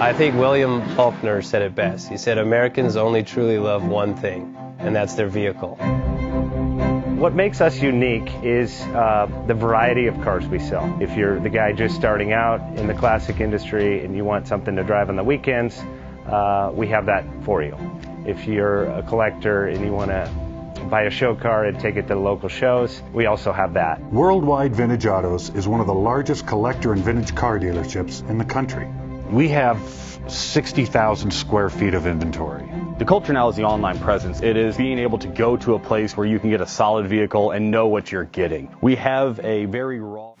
I think William Faulkner said it best. He said, Americans only truly love one thing, and that's their vehicle. What makes us unique is the variety of cars we sell. If you're the guy just starting out in the classic industry and you want something to drive on the weekends, we have that for you. If you're a collector and you want to buy a show car and take it to the local shows, we also have that. Worldwide Vintage Autos is one of the largest collector and vintage car dealerships in the country. We have 60,000 square feet of inventory. The culture now is the online presence. It is being able to go to a place where you can get a solid vehicle and know what you're getting. We have a very raw...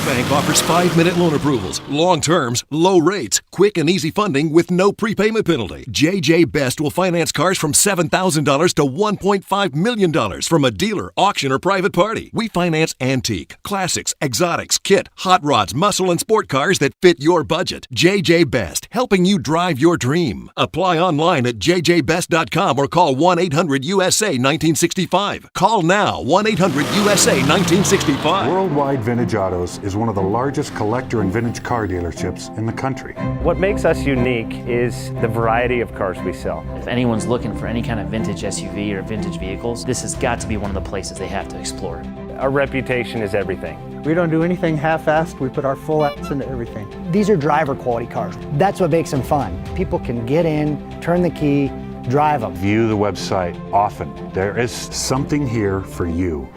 Bank offers 5-minute loan approvals, long terms, low rates, quick and easy funding with no prepayment penalty. JJ Best will finance cars from $7,000 to $1.5 million from a dealer, auction, or private party. We finance antique, classics, exotics, kit, hot rods, muscle, and sport cars that fit your budget. JJ Best, helping you drive your dream. Apply online at jjbest.com or call 1-800-USA-1965. Call now, 1-800-USA-1965. Worldwide Vintage Autos is one of the largest collector and vintage car dealerships in the country. What makes us unique is the variety of cars we sell. If anyone's looking for any kind of vintage SUV or vintage vehicles, this has got to be one of the places they have to explore. Our reputation is everything. We don't do anything half-assed. We put our full ass into everything. These are driver quality cars. That's what makes them fun. People can get in, turn the key, drive them. View the website often. There is Something here for you.